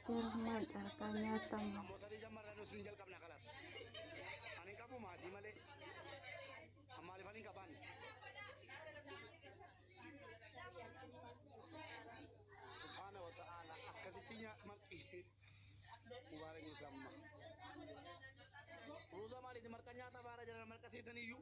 Cermat harganya tambah. Subhanahu wa ta'ala akkasittinya mubarak musamma ruza mali marka nyata bara jara marka sitaniyu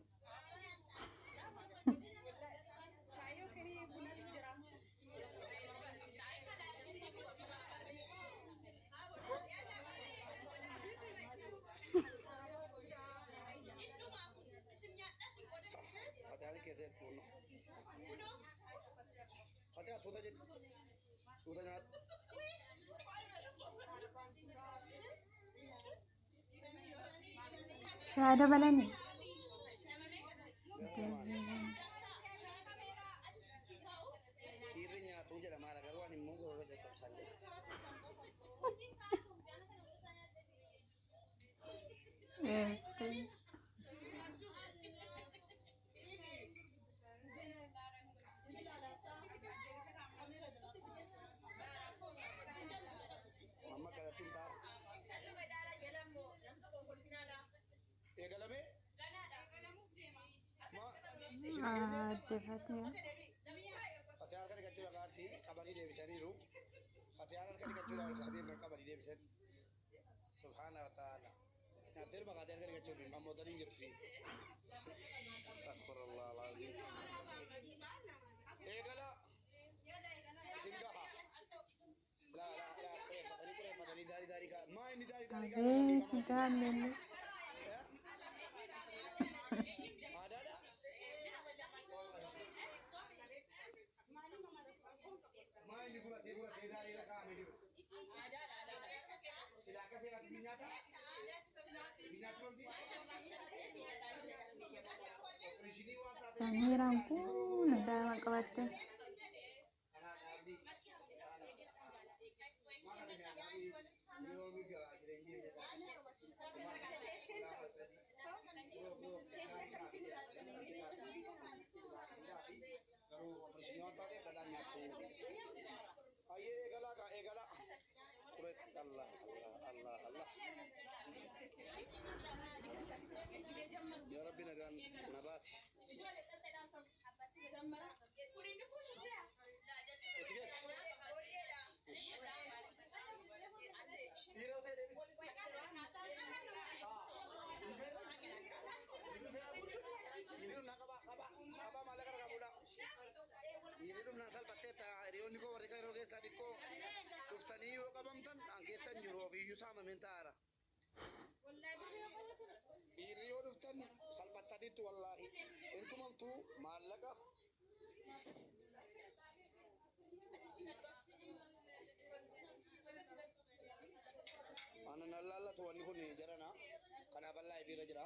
fatihani kese puno fatiha sudah jadi sudah nyat Ada balani. irinya tuh jadi marah kalau ani mau kalau tetap saja Yes. mama kada tinta galame ma Fatihah. fatihar kan kacura karti kabari de bisaniru fatihar kan kacura hadir na kabari de bisan subhanahu wa ta'ala nadir magadir kan kacura mammo dari gitu astagfirullah alazim gala singa la madani dari ka ma ini dari ka Dan ini sangiran pun ada kawasan. Allah ya Rabbi nagan nabasi nasal pateta rioni ko warika roge sadiko tuftani yo kabamtan angesan juro biyu sama mentara iriyo duftan salpatani tu wallahi entum antu malaga ana nalala to wani kuni jarana kana balla ibira jira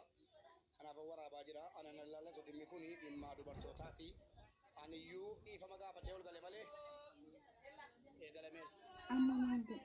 kana bawara bajira ana nalala to dimmi kuni imma du barto tati ani yu ifa maga ba dewol gale male e gale men Amma mandi.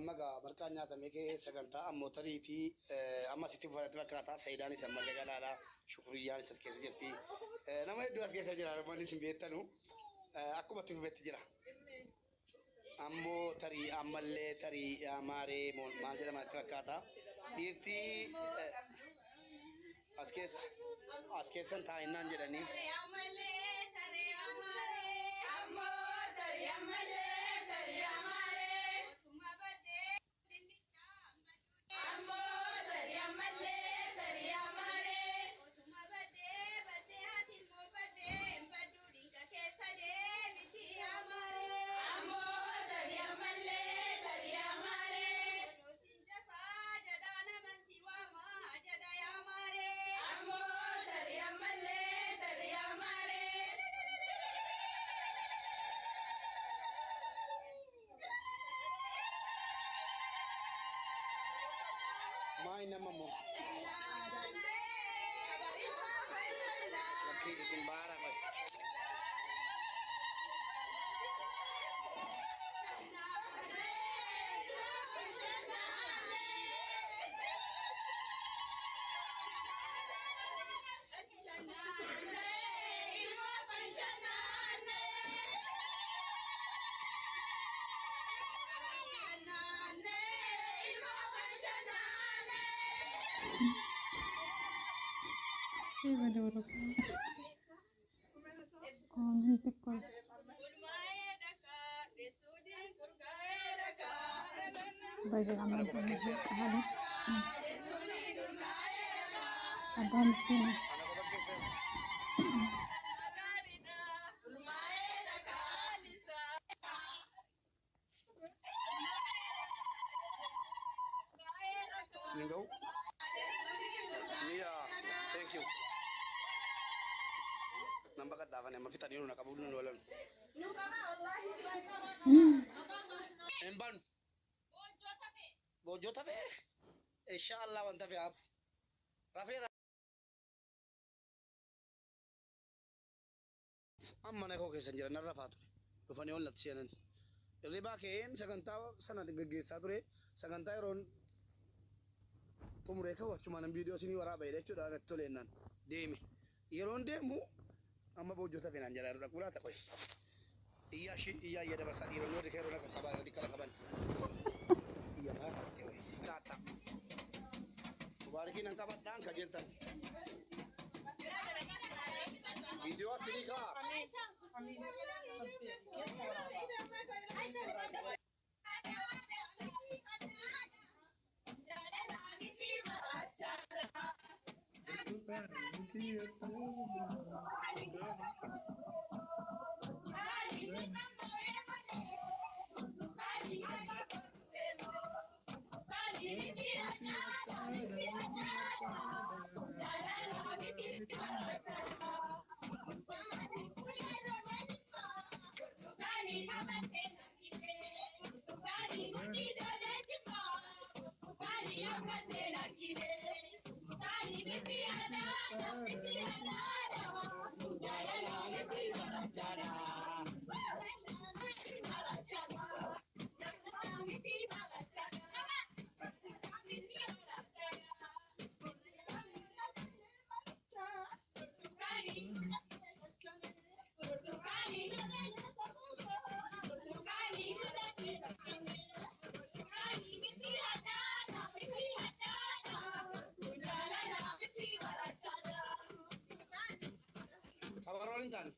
amma gaa marqaan nyaatamee kee sagantaa ammoo tariitii amma sitti fudhate fakkaataa Saayidaanis ammallee galaadha Shukuriyyaanis as keessa jirti nama hedduu as keessa jira namoonni isin beektanu akkuma itti fufetti jira ammoo tarii ammallee tarii maaree maal jedhama itti fakkaata dhiirtii as keessan taa'inaan jedhanii maay nama mo laki isin baara bay Single? Yeah, thank you. Nampak kat dapat nama kita ni nak kabur dulu lalu. Emban. Bojo tapi. Insyaallah wan tapi apa? Rafi. Amma nak kau kesanjara nara patu. Rupanya on lat sianan. Riba kain sagantau sana digege sadure sagantai ron. Tumure kau cuma nam video sini wara bayar cuda nak tolenan. Demi. Yeron demu. Amma bojo tapi nanjara ron kula tak koi. Iya iya dapat sadi ron di kero nak kabayo di kala kaban. Iya nak teoi. Kata. Barikin ang kabat dan kajentan. Video sini ka. Sabar rolling tan.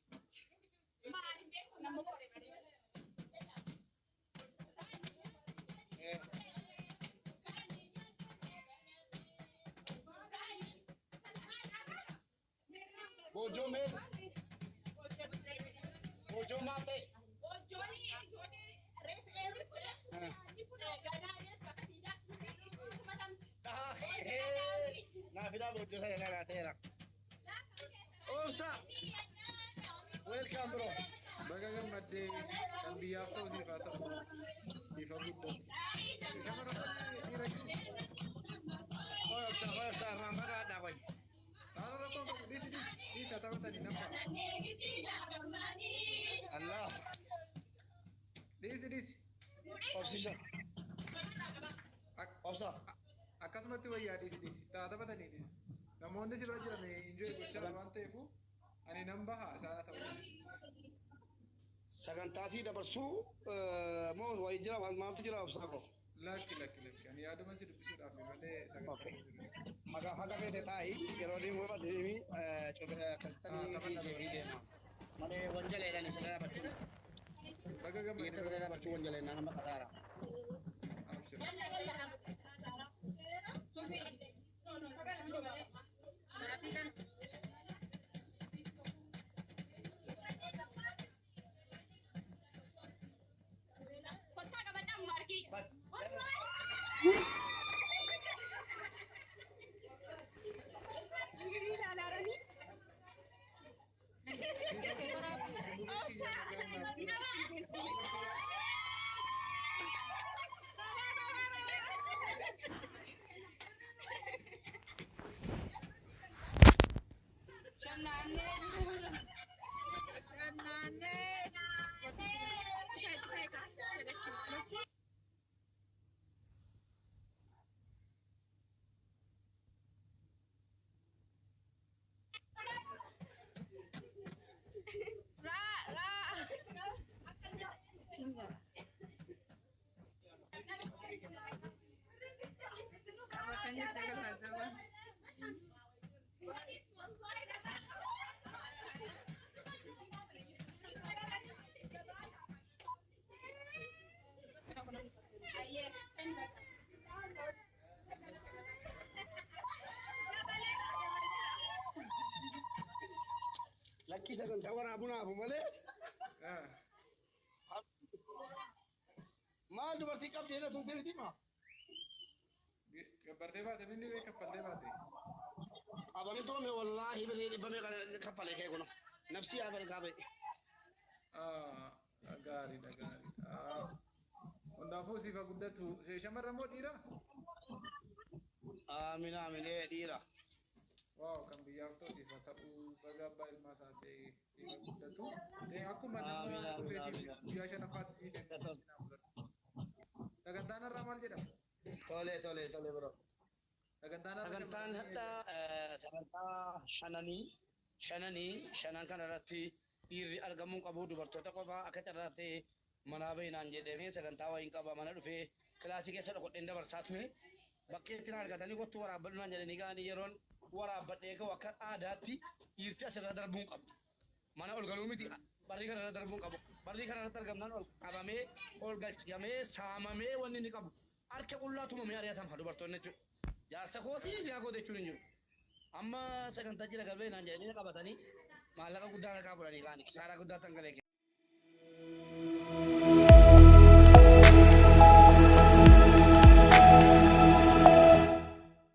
Bojo me. Bojo mate. Bojo ni Nah, vida bojo saya nak terak. Oh, sa. Welcome, bro. Bagaimana made kan biar tahu sifat itu. Sama orang ni lagi. Oh, sa ramai ada apa? Kalau apa di tahu tadi nampak. Allah. This. Position. obsa akkasumatti wayyaa dhiisi taata batanii namoonni sirra jiran injoo gochaa waan ta'eefu ani nan baha isaan ta'u sagantaasii dabarsuu moo wayi jira maaltu jira obsa ko lakki ani yaaduma si dubbisuudhaaf malee sagantaa maka haga fete ta'i yeroo deemu badini kastanii dhiisee deema malee wanjaleedhaan isa daabachuu baga gammadee Kita sudah dapat cuan jalan nama katara. Laki sagantaa waraabunaaf malee maal dubartii qabdee na tuutee miti maa gabbartee baate minni bee kaffaltee baate abani toome wallaahi birrii dhibbamee kaffalee kee kuno nafsii haa bargaabe gaariidha hundaafuu siifa guddatu shamarran moo dhiira aaminee dhiira waaw kan biyyaaf ta'u siifa ta'uu baga abbaa ilmaa taate siifa guddatu akkuma nama dhufee guyyaa shanaffaatti sii deemsisaa sagantaan irraa maal jedhama tole bro sagantaan hadda sagantaa shanan kana irratti dhiirri argamuu qabu dubartoota qofaa akka carraa ta'e manaa bahinaan jedhamee sagantaa wayiin qaba mana dhufee kilaasii keessa dhokodheen dabarsaa ture bakkeetti na argatanii kottuu waraabadhunaan jedhanii gaanii yeroon waraabadhee ka'u akka aadaatti dhiirti asirra darbuun qabu mana ol galuu miti barrii kanarra darbuun qabu barrii kanarratti argamnaan ol qabamee ol galchamee saamamee wanni inni qabu harka qullaa tumamee ari'atama dubartoonni jechuudha jaarsa kootii dhiyaa koo jechuun hin jiru amma sagantaa jira galbee naan jedhanii qabatanii maallaqa guddaa harkaa fudhanii kaanii kisaaraa guddaa tangalee